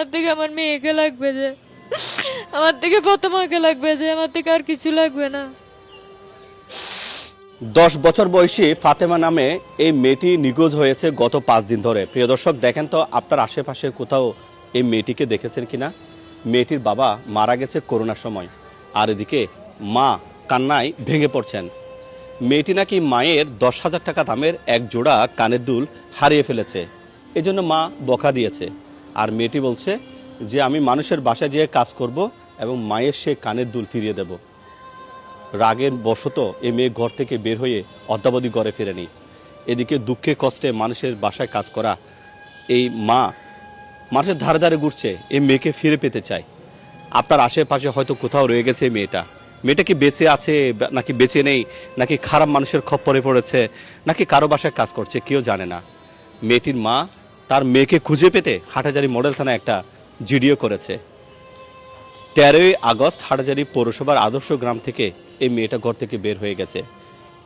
আমার থেকে আমার মেয়েকে লাগবে যে, আমার থেকে ফাতেমাকে লাগবে যে, আমার থেকে আর কিছু লাগবে না। 10 বছর বয়সী ফাতেমা নামে এই মেয়েটি নিখোঁজ হয়েছে গত 5 দিন ধরে। প্রিয় দর্শক, দেখেন তো আপনার আশেপাশে কোথাও এই মেয়েটিকে দেখেছেন কিনা। মেয়েটির বাবা মারা গেছে করোনার সময়, আর এদিকে মা কান্নায় ভেঙে পড়ছেন। মেয়েটি নাকি মায়ের 10,000 টাকা দামের এক জোড়া কানের দুল হারিয়ে ফেলেছে, এজন্য মা বকা দিয়েছে। আর মেয়েটি বলছে যে আমি মানুষের বাসায় যেয়ে কাজ করব এবং মায়ের সে কানের দুল ফিরিয়ে দেব। রাগের বশত এ মেয়ে ঘর থেকে বের হয়ে অদ্যাবধি ঘরে ফেরেনি। এদিকে দুঃখে কষ্টে মানুষের বাসায় কাজ করা এই মা মানুষের ধারে ধারে ঘুরছে, এই মেয়েকে ফিরে পেতে চায়। আপনার আশেপাশে হয়তো কোথাও রয়ে গেছে এই মেয়েটা কি বেঁচে আছে নাকি বেঁচে নেই, নাকি খারাপ মানুষের খপ্পরে পড়েছে, নাকি কারো বাসায় কাজ করছে, কেউ জানে না। মেয়েটির মা তার মেয়েকে খুঁজে পেতে হাটহাজারী মডেল থানায় একটা জিডিও করেছে। 13ই আগস্ট হাটহাজারী পৌরসভার আদর্শ গ্রাম থেকে এই মেয়েটা ঘর থেকে বের হয়ে গেছে।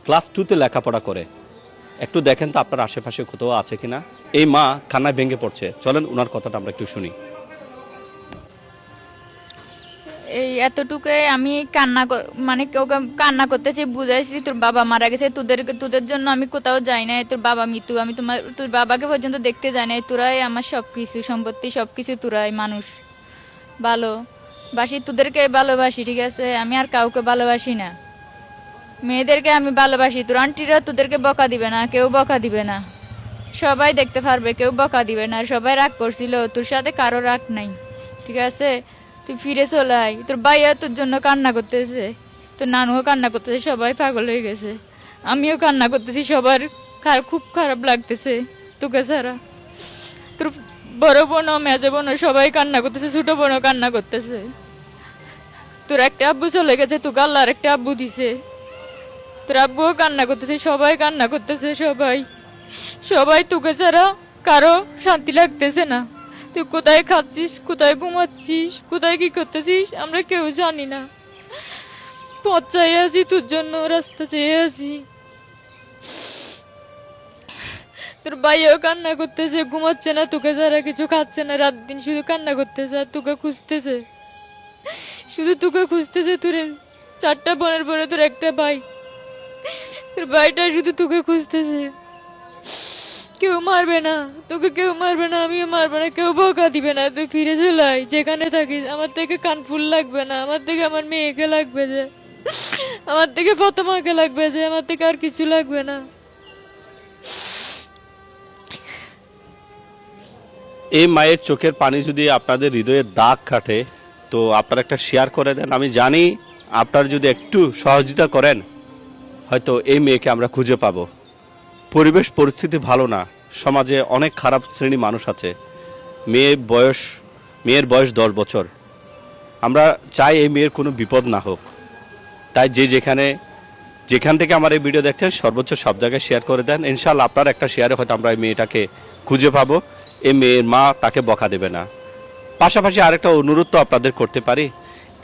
ক্লাস 2তে লেখাপড়া করে। একটু দেখেন তো আপনার আশেপাশে কোথাও আছে কিনা। এই মা কান্নায় ভেঙে পড়ছে, চলেন ওনার কথাটা আমরা একটু শুনি। এই এতটুকু আমি মানে ওকে কান্না করতেছি, বুঝাইছি তোর বাবা মারা গেছে, তোদের জন্য আমি কোথাও যাই নাই, তোর বাবা মৃত্যু, আমি তোর বাবাকে পর্যন্ত দেখতে যাই নাই, তোরাই আমার সব কিছু সম্পত্তি, সব কিছু তোরাই মানুষ ভালোবাসি, তোদেরকে ভালোবাসি, ঠিক আছে, আমি আর কাউকে ভালোবাসি না। মেয়েদেরকে আমি ভালোবাসি, তোর আন্টিরা তোদেরকে বকা দিবে না, কেউ বকা দিবে না, সবাই দেখতে পারবে, কেউ বকা দিবে না। আর সবাই রাগ করছিল, তোর সাথে কারো রাগ নাই, ঠিক আছে, তুই ফিরে চলে আয়। তোর ভাইয়া তোর জন্য কান্না করতেছে, তোর নানুও কান্না করতেছে, সবাই পাগল হয়ে গেছে, আমিও কান্না করতেছি, সবার খুব খারাপ লাগতেছে তোকে ছাড়া। তোর বড় বোনও মেজো বোনও সবাই কান্না করতেছে, ছোট বোনও কান্না করতেছে। তোর একটা আব্বু চলে গেছে, তোকে আল্লাহ আর একটা আব্বু দিছে, তোর আব্বুও কান্না করতেছে, সবাই কান্না করতেছে, সবাই তোকে ছাড়া কারো শান্তি লাগতেছে না। তুই কোথায় খাচ্ছিস, কোথায় ঘুমাচ্ছিস, কোথায় কি করতেছিস, আমরা কেউ জানি না। পথ চাই আছি তোর জন্য, রাস্তা চেয়ে আছি। তোর ভাইও কান্না করতেছে, ঘুমাচ্ছে না তোকে ছাড়া, কিছু খাচ্ছে না, রাত দিন শুধু কান্না করতেছে আর তোকে খুঁজতেছে, শুধু তোকে খুঁজতেছে। তোর 4টা বোনের পরে তোর একটা ভাই, তোর ভাইটা শুধু তোকে খুঁজতেছে। কেউ মারবে না তোকে, কেউ মারবে না, আমিও মারবে না, কেউ বকা দিবে না, তুই ফিরে চলে আয় যেখানে থাকিস। আমার থেকে কান ফুল লাগবে না, আমার থেকে আমার মেয়েকে লাগবে যে, আমার থেকে ফাতেমাকে লাগবে যে, আমার থেকে আর কিছু লাগবে না। এই মায়ের চোখের পানি যদি আপনাদের হৃদয়ে দাগ কাটে তো আপনারা একটা শেয়ার করে দেন। আমি জানি আপনারা যদি একটু সহযোগিতা করেন হয়তো এই মেয়েকে আমরা খুঁজে পাবো। পরিবেশ পরিস্থিতি ভালো না, সমাজে অনেক খারাপ শ্রেণী মানুষ আছে। মেয়ের বয়স 10 বছর। আমরা চাই এই মেয়ের কোনো বিপদ না হোক, তাই যেখান থেকে আমার এই ভিডিও দেখছেন সর্বোচ্চ সব জায়গায় শেয়ার করে দেন। ইনশাআল্লাহ আপনার একটা শেয়ারে হয়তো আমরা এই মেয়েটাকে খুঁজে পাবো, এই মেয়ের মা তাকে বকা দেবে না। পাশাপাশি আরেকটা অনুরোধ তো আপনাদের করতে পারি,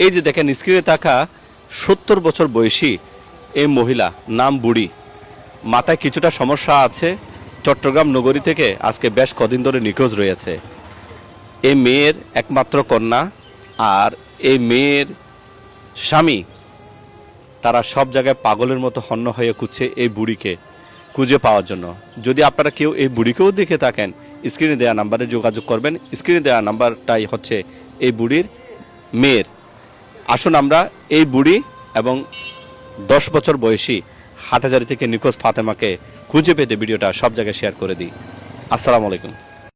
এই যে দেখেন স্ক্রিনে থাকা 70 বছর বয়সী এই মহিলা, নাম বুড়ি, মাথায় কিছুটা সমস্যা আছে, চট্টগ্রাম নগরী থেকে আজকে বেশ কদিন ধরে নিখোঁজ রয়েছে। এই মেয়ের একমাত্র কন্যা আর এই মেয়ের স্বামী, তারা সব জায়গায় পাগলের মতো হন্য হয়ে খুঁজছে এই বুড়িকে খুঁজে পাওয়ার জন্য। যদি আপনারা কেউ এই বুড়িকেও দেখে থাকেন, স্ক্রিনে দেওয়া নাম্বারে যোগাযোগ করবেন। স্ক্রিনে দেওয়া নাম্বারটাই হচ্ছে এই বুড়ির মেয়ের। আসুন আমরা এই বুড়ি এবং 10 বছর বয়সী হাটহাজারী থেকে নিখোঁজ ফাতেমাকে খুঁজে পেতে ভিডিওটা সব জায়গায় শেয়ার করে দিই। আসসালামু আলাইকুম।